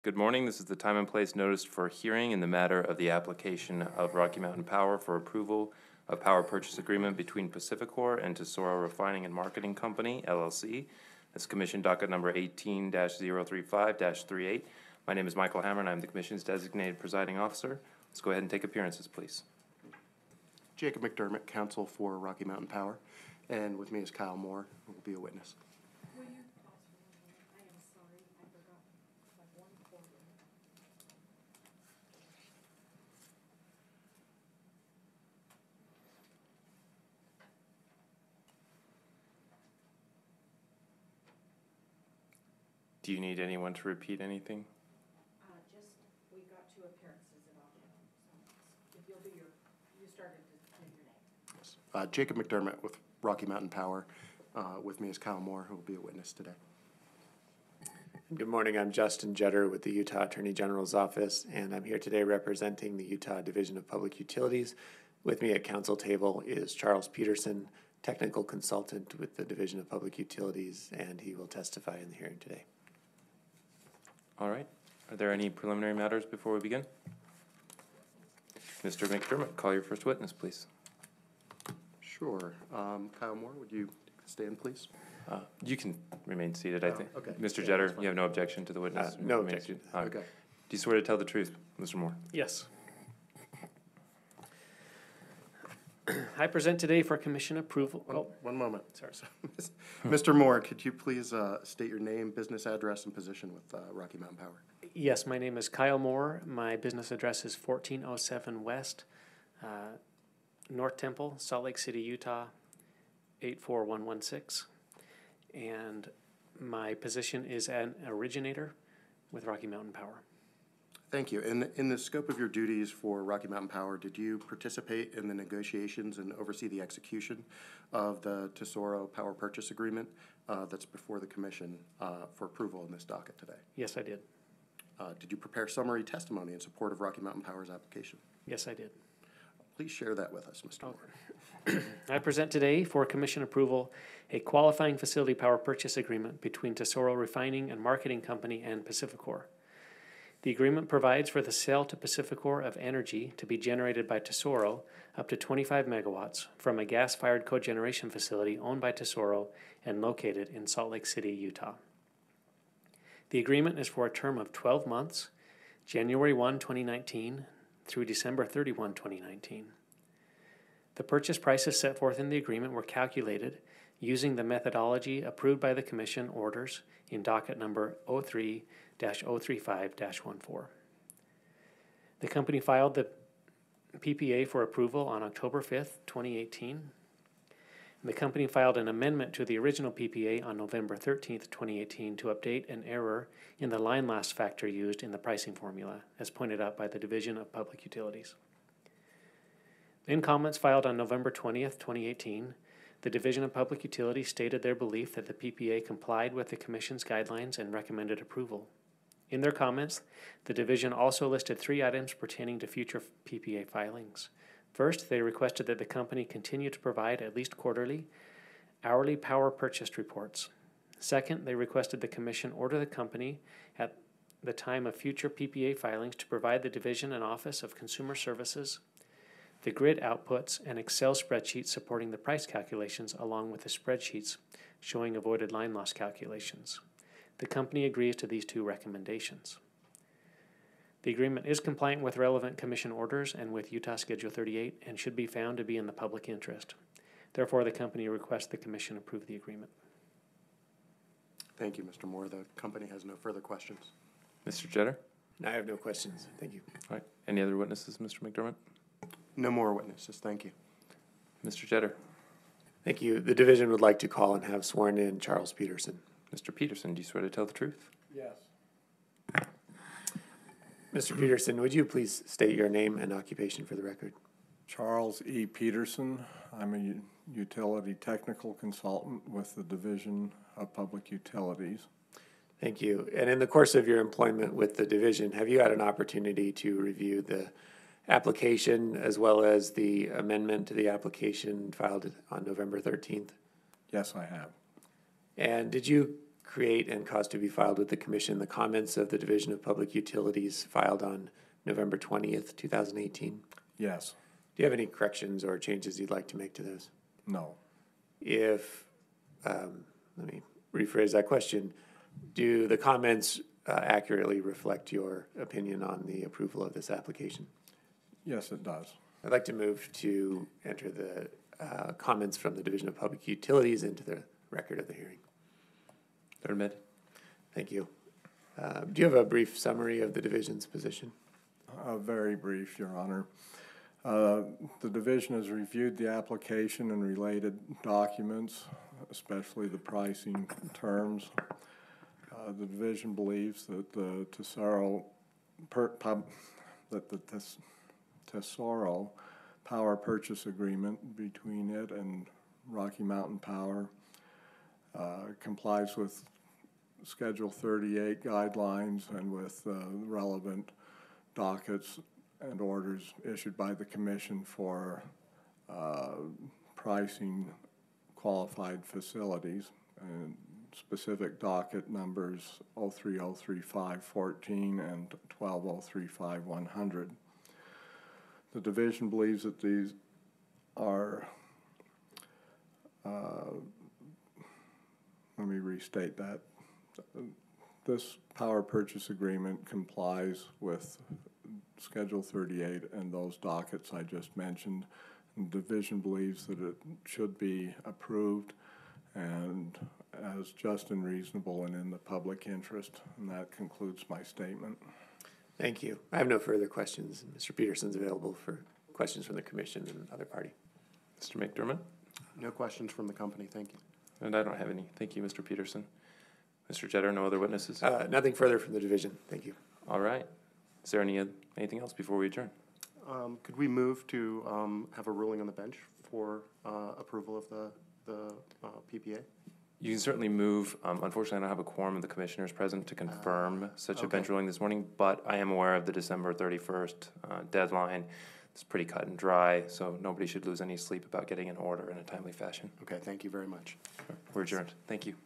Good morning. This is the time and place noticed for hearing in the matter of the application of Rocky Mountain Power for approval of power purchase agreement between PacifiCorp and Tesoro Refining and Marketing Company, LLC. That's Commission Docket number 18-035-38. My name is Michael Hammer, and I'm the Commission's designated presiding officer. Let's go ahead and take appearances, please. Jacob McDermott, counsel for Rocky Mountain Power, and with me is Kyle Moore, who will be a witness. Will you pause for 1 minute? I am sorry, I forgot like one quarter. Do you need anyone to repeat anything? We got 2 appearances at all. So if you'll do you started to say your name. Yes. Jacob McDermott with Rocky Mountain Power. With me is Kyle Moore, who will be a witness today. Good morning. I'm Justin Jetter with the Utah Attorney General's Office, and I'm here today representing the Utah Division of Public Utilities. With me at council table is Charles Peterson, technical consultant with the Division of Public Utilities, and he will testify in the hearing today. All right. Are there any preliminary matters before we begin? Mr. McDermott, call your first witness, please. Sure. Kyle Moore, would you stand, please? You can remain seated, I think. Okay. Mr. Yeah, Jetter, you have no objection to the witness? No Remain objection. seated. All right. Okay. Do you swear to tell the truth, Mr. Moore? Yes. I present today for commission approval. One moment. Sorry. Mr. Moore, could you please state your name, business address, and position with Rocky Mountain Power? Yes, my name is Kyle Moore. My business address is 1407 West, North Temple, Salt Lake City, Utah, 84116. And my position is an originator with Rocky Mountain Power. Thank you. In the scope of your duties for Rocky Mountain Power, did you participate in the negotiations and oversee the execution of the Tesoro Power Purchase Agreement that's before the Commission for approval in this docket today? Yes, I did. Did you prepare summary testimony in support of Rocky Mountain Power's application? Yes, I did. Please share that with us, Mr. Moore. I present today for commission approval a qualifying facility power purchase agreement between Tesoro Refining and Marketing Company and PacifiCorp. The agreement provides for the sale to PacifiCorp of energy to be generated by Tesoro up to 25 megawatts from a gas-fired cogeneration facility owned by Tesoro and located in Salt Lake City, Utah. The agreement is for a term of 12 months, January 1, 2019 through December 31, 2019. The purchase prices set forth in the agreement were calculated using the methodology approved by the Commission orders in docket number 03-035-14. The company filed the PPA for approval on October 5th, 2018. The company filed an amendment to the original PPA on November 13th, 2018 to update an error in the line loss factor used in the pricing formula, as pointed out by the Division of Public Utilities. In comments filed on November 20th, 2018, the Division of Public Utilities stated their belief that the PPA complied with the Commission's guidelines and recommended approval. In their comments, the Division also listed 3 items pertaining to future PPA filings. First, they requested that the company continue to provide at least quarterly, hourly power purchased reports. Second, they requested the Commission order the company at the time of future PPA filings to provide the Division and Office of Consumer Services the grid outputs and Excel spreadsheets supporting the price calculations along with the spreadsheets showing avoided line loss calculations. The company agrees to these 2 recommendations. The agreement is compliant with relevant Commission orders and with Utah Schedule 38 and should be found to be in the public interest. Therefore, the company requests the Commission approve the agreement. Thank you, Mr. Moore. The company has no further questions. Mr. Jetter? I have no questions. Thank you. All right. Any other witnesses, Mr. McDermott? No more witnesses. Thank you. Mr. Jetter? Thank you. The division would like to call and have sworn in Charles Peterson. Mr. Peterson, do you swear to tell the truth? Yes. Mr. Peterson, would you please state your name and occupation for the record? Charles E. Peterson. I'm a utility technical consultant with the Division of Public Utilities. Thank you. And in the course of your employment with the division, have you had an opportunity to review the application as well as the amendment to the application filed on November 13th? Yes, I have. And did you create and cause to be filed with the Commission the comments of the Division of Public Utilities filed on November 20th, 2018. Yes. Do you have any corrections or changes you'd like to make to those? No. If, let me rephrase that question. Do the comments accurately reflect your opinion on the approval of this application? Yes, it does. I'd like to move to enter the comments from the Division of Public Utilities into the record of the hearing. Third mid. Thank you. Do you have a brief summary of the division's position? Very brief, Your Honor. The division has reviewed the application and related documents, especially the pricing terms. The division believes that the Tesoro Tesoro power purchase agreement between it and Rocky Mountain Power complies with Schedule 38 guidelines and with relevant dockets and orders issued by the Commission for pricing qualified facilities, and specific docket numbers 03035114 and 12035-100. The division believes that these are, let me restate that. This power purchase agreement complies with Schedule 38 and those dockets I just mentioned. And the division believes that it should be approved and as just and reasonable and in the public interest. And that concludes my statement. Thank you. I have no further questions. Mr. Peterson's available for questions from the Commission and other party. Mr. McDermott? No questions from the company, thank you. And I don't have any. Thank you, Mr. Peterson. Mr. Jetter, no other witnesses? Nothing further from the division. Thank you. All right. Is there anything else before we adjourn? Could we move to have a ruling on the bench for approval of the PPA? You can certainly move. Unfortunately, I don't have a quorum of the commissioners present to confirm such a bench ruling this morning, but I am aware of the December 31st deadline. It's pretty cut and dry, so nobody should lose any sleep about getting an order in a timely fashion. Okay, thank you very much. We're adjourned. Thank you.